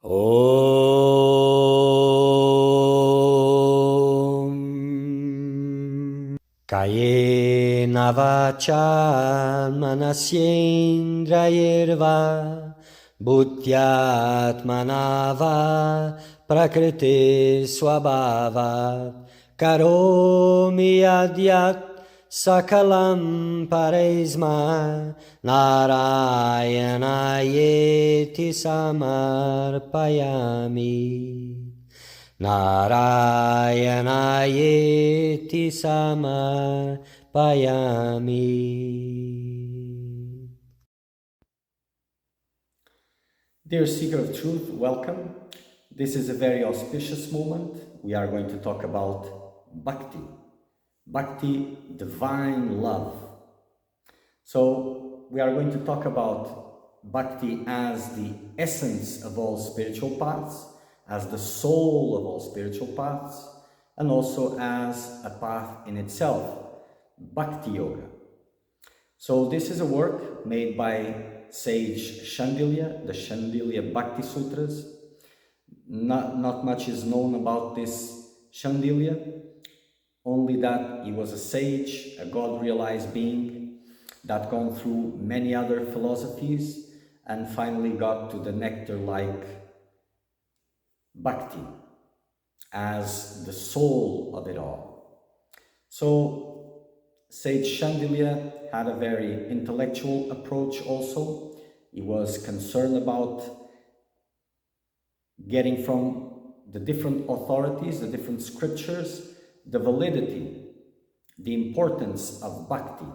Om Kayena vacha manasyendrayirva Bhutyatmanava prakriti swabhava Karomi adyat sakalam paresma Narayana samarpayami Narayana samarpayami. Dear Seeker of Truth, welcome. This is a very auspicious moment. We are going to talk about Bhakti. Bhakti, divine love. So we are going to talk about Bhakti as the essence of all spiritual paths, as the soul of all spiritual paths, and also as a path in itself, Bhakti Yoga. So this is a work made by sage Shandilya, the Shandilya Bhakti Sutras. Not much is known about this Shandilya, only that he was a sage, a God-realized being that gone through many other philosophies and finally got to the nectar-like Bhakti as the soul of it all. So Sage Shandilya had a very intellectual approach also. He was concerned about getting from the different authorities, the different scriptures, the validity, the importance of Bhakti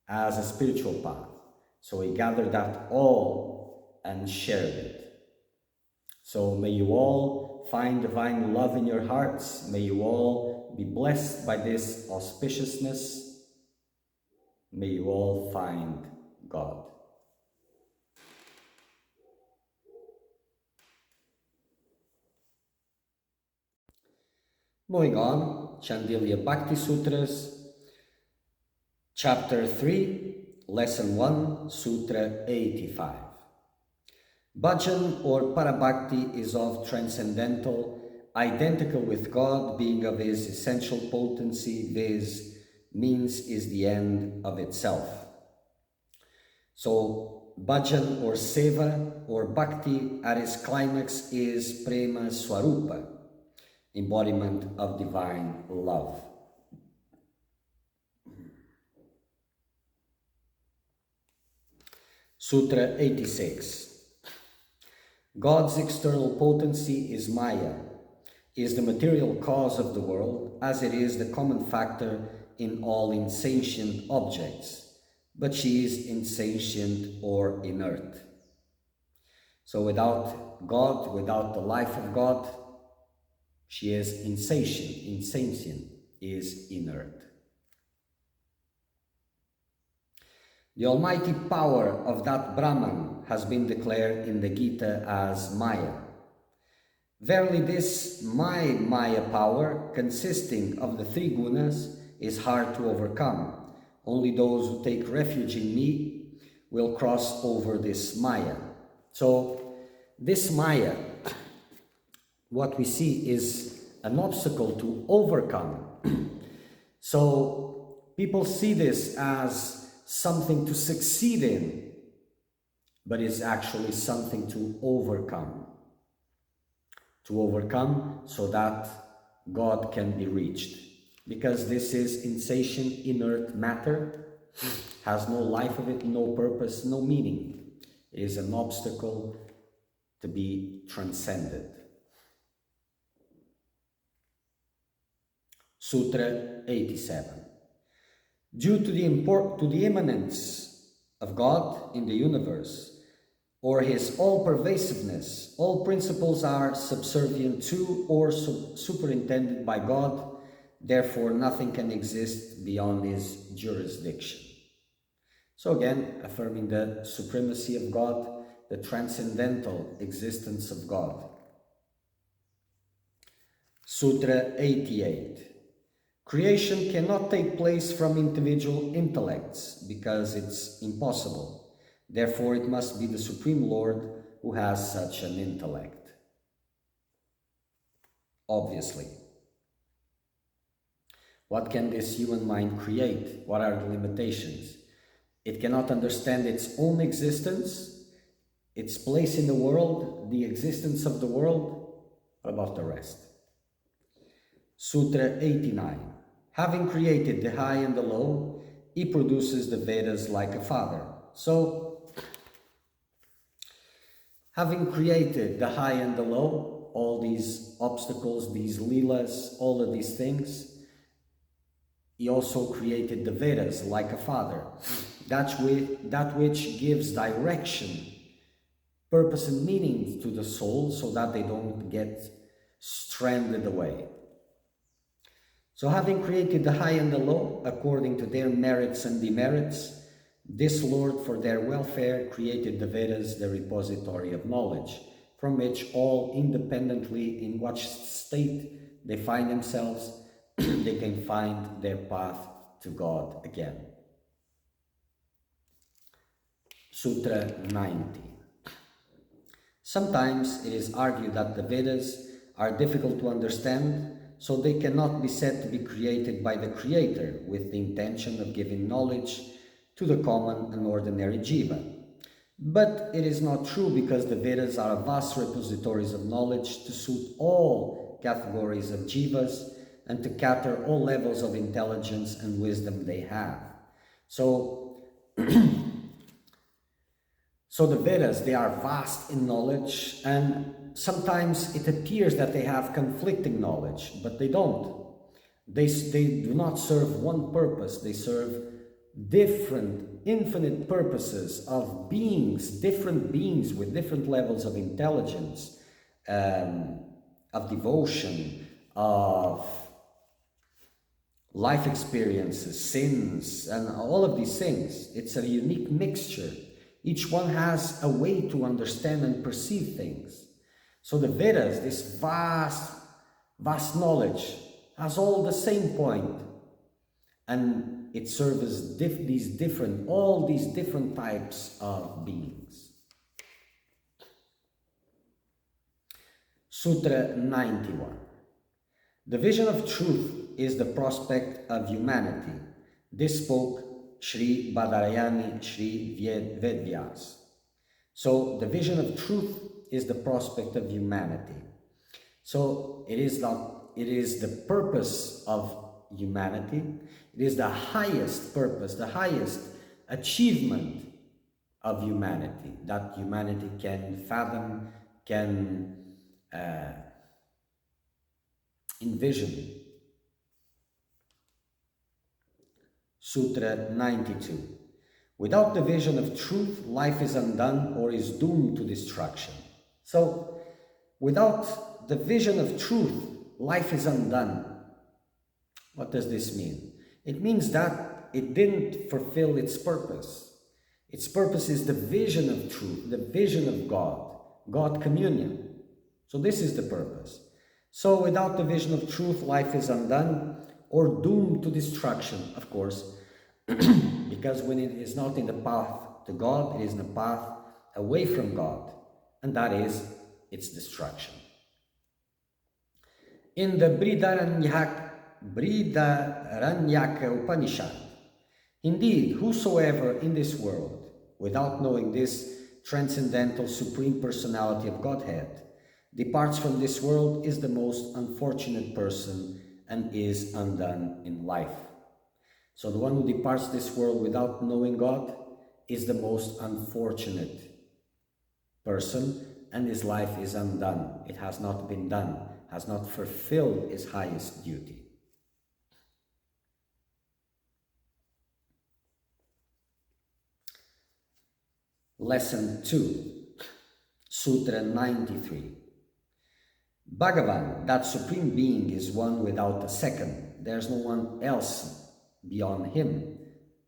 as a spiritual path. So he gathered that all and shared it. So may you all find divine love in your hearts. May you all be blessed by this auspiciousness. May you all find God. Moving on, Shandilya Bhakti Sutras, Chapter 3, Lesson 1, Sutra 85. Bhajan or Parabhakti is of transcendental, identical with God, being of his essential potency, viz. Means is the end of itself. So, Bhajan or Seva or Bhakti at its climax is Prema Swarupa, embodiment of divine love. Sutra 86. God's external potency is Maya, is the material cause of the world, as it is the common factor in all insentient objects, but she is insentient or inert. So without God, without the life of God, she is insentient is inert. The almighty power of that Brahman has been declared in the Gita as Maya. Verily this my Maya power, consisting of the three gunas, is hard to overcome. Only those who take refuge in me will cross over this Maya. So this Maya, what we see is an obstacle to overcome. So people see this as something to succeed in, but it's actually something to overcome. To overcome so that God can be reached. Because this is insentient, inert matter, has no life of it, no purpose, no meaning. It is an obstacle to be transcended. Sutra 87. Due to the immanence of God in the universe, or his all-pervasiveness, all principles are subservient to or superintended by God, therefore nothing can exist beyond his jurisdiction. So again, affirming the supremacy of God, the transcendental existence of God. Sutra 88. Creation cannot take place from individual intellects because it's impossible. Therefore, it must be the Supreme Lord who has such an intellect. Obviously. What can this human mind create? What are the limitations? It cannot understand its own existence, its place in the world, the existence of the world. What about the rest? Sutra 89. Having created the high and the low, he produces the Vedas like a father. So, having created the high and the low, all these obstacles, these leelas, all of these things, he also created the Vedas like a father. That which gives direction, purpose and meaning to the soul so that they don't get stranded away. So having created the high and the low, according to their merits and demerits, this Lord, for their welfare, created the Vedas, the repository of knowledge, from which all, independently in what state they find themselves, they can find their path to God again. Sutra 90. Sometimes it is argued that the Vedas are difficult to understand, so they cannot be said to be created by the Creator with the intention of giving knowledge to the common and ordinary jiva. But it is not true, because the Vedas are vast repositories of knowledge to suit all categories of jivas and to cater all levels of intelligence and wisdom they have. So the Vedas, they are vast in knowledge, and sometimes it appears that they have conflicting knowledge, but they don't. They do not serve one purpose. They serve different, infinite purposes of beings, different beings with different levels of intelligence, of devotion, of life experiences, sins, and all of these things. It's a unique mixture. Each one has a way to understand and perceive things. So the Vedas, this vast knowledge, has all the same point, and it serves all these different types of beings. Sutra 91. The vision of truth is the prospect of humanity. This spoke Sri Badarayani Sri Vedvyas. So the vision of truth is the prospect of humanity. So it is the purpose of humanity. It is the highest purpose, the highest achievement of humanity that humanity can fathom, can envision. Sutra 92. Without the vision of truth, life is undone or is doomed to destruction. So, without the vision of truth, life is undone. What does this mean? It means that it didn't fulfill its purpose. Its purpose is the vision of truth, the vision of God communion. So this is the purpose. So without the vision of truth, life is undone or doomed to destruction, of course, because when it is not in the path to God, it is in the path away from God, and that is its destruction. In the Brihadaranyaka Upanishad, indeed, whosoever in this world, without knowing this transcendental supreme personality of Godhead, departs from this world is the most unfortunate person and is undone in life. So the one who departs this world without knowing God is the most unfortunate person, and his life is undone. It has not been done, has not fulfilled his highest duty. Lesson 2, Sutra 93. Bhagavan, that Supreme Being, is one without a second. There's no one else beyond him,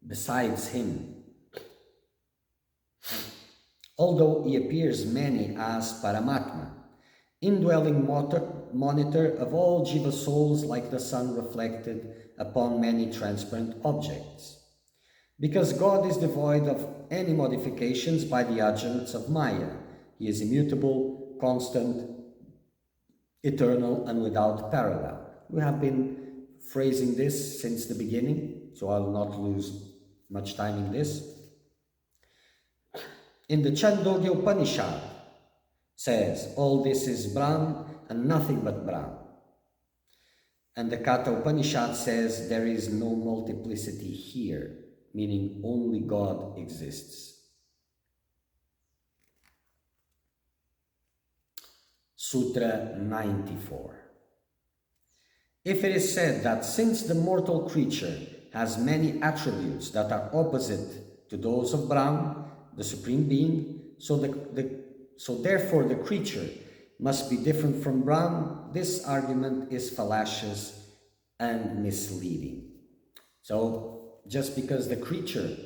besides him. Although he appears many as Paramatma, indwelling monitor of all jiva souls, like the sun reflected upon many transparent objects. Because God is devoid of any modifications by the agents of Maya, He is immutable, constant, eternal, and without parallel. We have been phrasing this since the beginning, so I will not lose much time in this. In the Chandogya Upanishad says, all this is Brahm and nothing but Brahm. And the Katha Upanishad says there is no multiplicity here, meaning only God exists. Sutra 94. If it is said that since the mortal creature has many attributes that are opposite to those of Brahm, the Supreme Being, so therefore the creature must be different from Brahm, this argument is fallacious and misleading. So just because the creature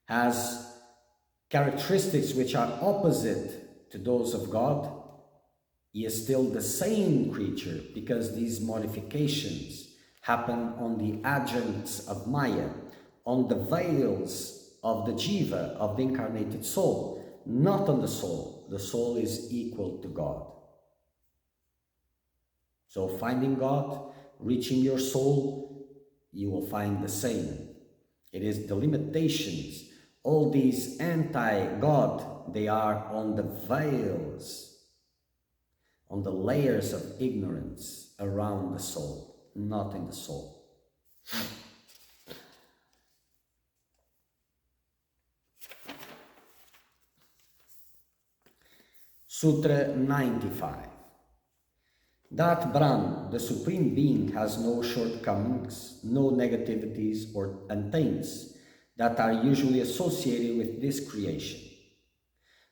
has characteristics which are opposite to those of God, he is still the same creature, because these modifications happen on the adjuncts of Maya, on the veils of the jiva, of the incarnated soul, not on the soul. The soul is equal to God. So finding God, reaching your soul, you will find the same. It is the limitations, all these anti-God, they are on the veils, on the layers of ignorance around the soul, not in the soul. Sutra 95. That Brahm, the Supreme Being, has no shortcomings, no negativities or taints that are usually associated with this creation.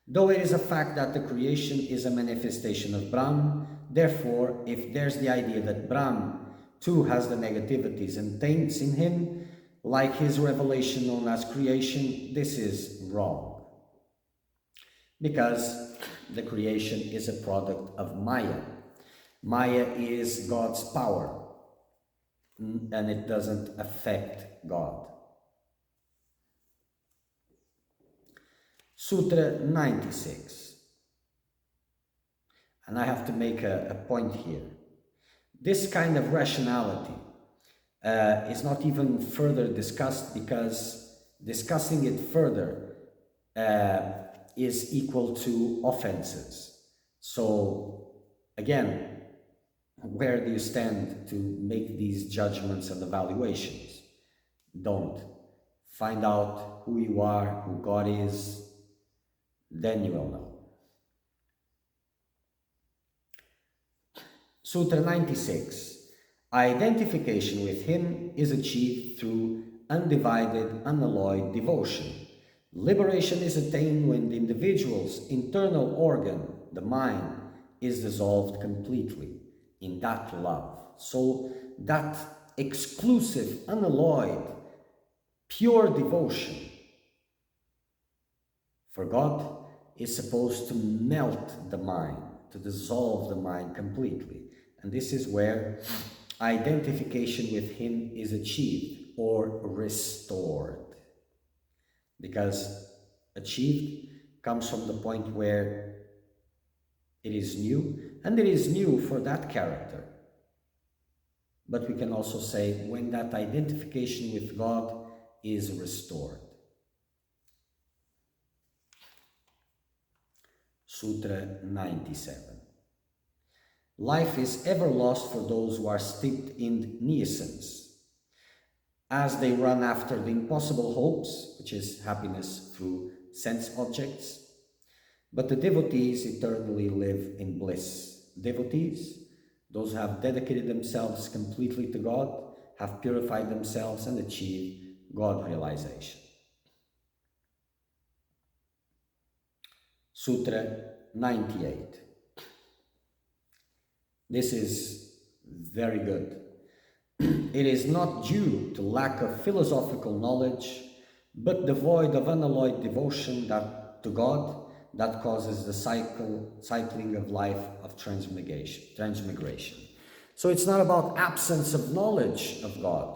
Though it is a fact that the creation is a manifestation of Brahm, therefore, if there's the idea that Brahm too has the negativities and taints in him, like his revelation known as creation, this is wrong. Because the creation is a product of Maya. Maya is God's power, and it doesn't affect God. Sutra 96. And I have to make a point here. This kind of rationality is not even further discussed, because discussing it further is equal to offenses. So again, where do you stand to make these judgments and evaluations? Don't. Find out who you are, who God is, then you will know. Sutra 96. Identification with him is achieved through undivided, unalloyed devotion. Liberation is attained when the individual's internal organ, the mind, is dissolved completely in that love. So that exclusive, unalloyed, pure devotion for God is supposed to melt the mind, to dissolve the mind completely. And this is where identification with him is achieved or restored. Because achieved comes from the point where it is new, and it is new for that character. But we can also say when that identification with God is restored. Sutra 97. Life is ever lost for those who are steeped in nescience, as they run after the impossible hopes, which is happiness through sense objects. But the devotees eternally live in bliss. Devotees, those who have dedicated themselves completely to God, have purified themselves and achieved God realization. Sutra 98. This is very good. It is not due to lack of philosophical knowledge, but devoid of unalloyed devotion to God that causes the cycling of life of transmigration. So it's not about absence of knowledge of God.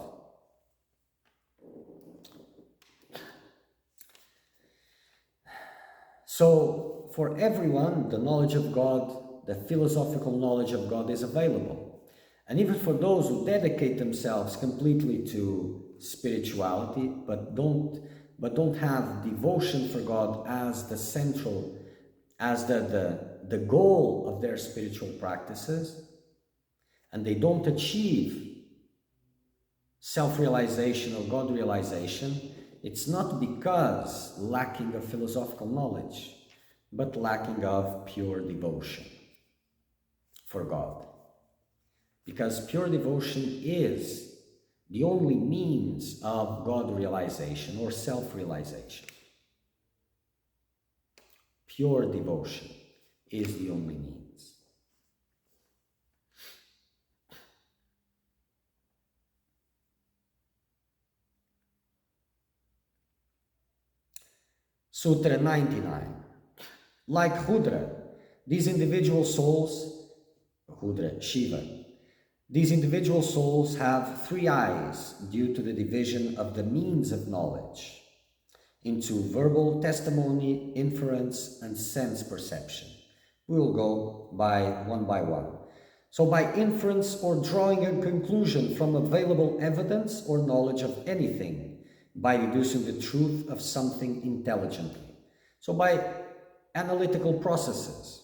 So for everyone, the knowledge of God, the philosophical knowledge of God is available. And even for those who dedicate themselves completely to spirituality, but don't have devotion for God as the central, as the goal of their spiritual practices, and they don't achieve self-realization or God realization, it's not because lacking of philosophical knowledge, but lacking of pure devotion for God. Because pure devotion is the only means of God realization or self-realization. Pure devotion is the only means. Sutra 99. Like Rudra, these individual souls, Rudra, Shiva, these individual souls have 3 eyes due to the division of the means of knowledge into verbal testimony, inference, and sense perception. We will go by one. So by inference or drawing a conclusion from available evidence or knowledge of anything, by deducing the truth of something intelligently. So by analytical processes.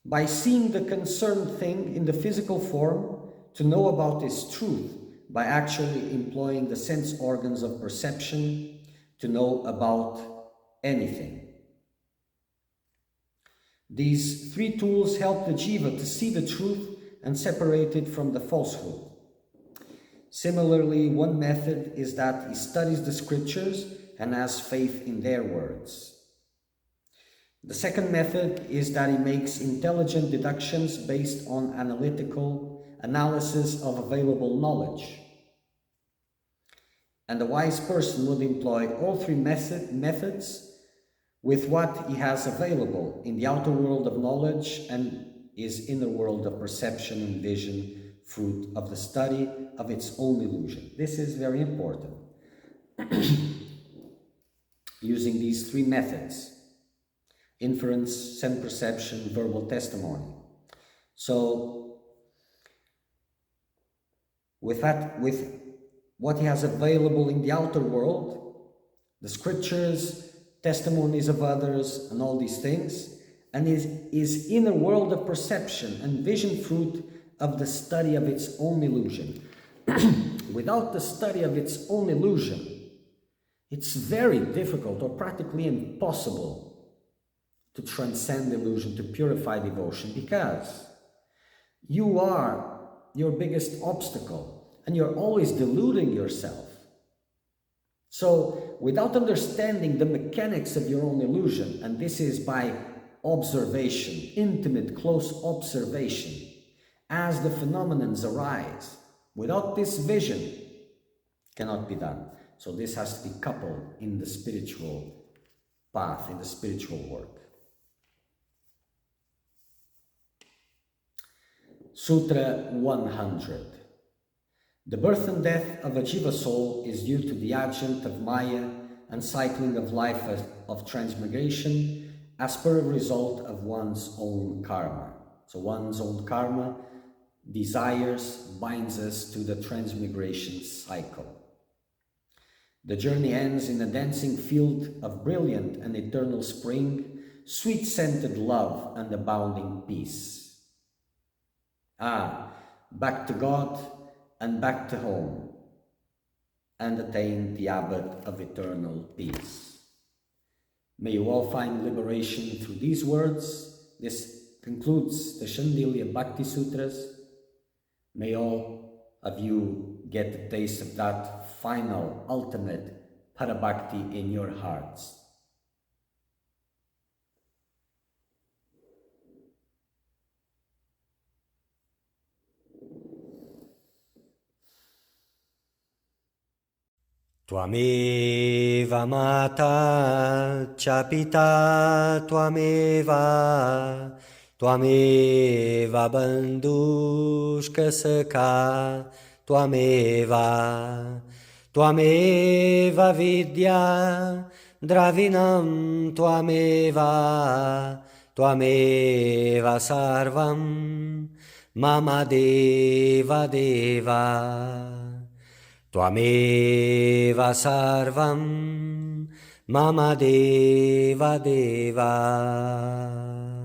By seeing the concerned thing in the physical form to know about its truth, by actually employing the sense organs of perception to know about anything. These 3 tools help the jiva to see the truth and separate it from the falsehood. Similarly, one method is that he studies the scriptures and has faith in their words. The second method is that he makes intelligent deductions based on analytical analysis of available knowledge. And the wise person would employ all 3 methods with what he has available in the outer world of knowledge and his inner world of perception and vision, fruit of the study of its own illusion. This is very important. Using these 3 methods: inference, sense perception, verbal testimony. So, with what he has available in the outer world, the scriptures, testimonies of others, and all these things, and his inner world of perception and vision, fruit of the study of its own illusion. Without the study of its own illusion, it's very difficult or practically impossible to transcend illusion, to purify devotion, because you are your biggest obstacle and you're always deluding yourself. So without understanding the mechanics of your own illusion, and this is by observation, intimate, close observation, as the phenomenons arise, without this vision, cannot be done. So this has to be coupled in the spiritual path, in the spiritual work. Sutra 100. The birth and death of a jiva soul is due to the adjunct of Maya and cycling of life of transmigration as per a result of one's own karma. So one's own karma desires binds us to the transmigration cycle. The journey ends in a dancing field of brilliant and eternal spring, sweet-scented love and abounding peace. Back to God and back to home, and attain the abode of eternal peace. May you all find liberation through these words. This concludes the Shandilya Bhakti Sutras. May all of you get the taste of that final, ultimate Parabhakti in your hearts. Tvameva mata cha pita tvameva, tvameva bandhushka sakha tvameva, tvameva vidya Dravinam Tvameva, Tvameva Sarvam, Mama Deva Deva. Tvameva Sarvam, Mama Deva Deva.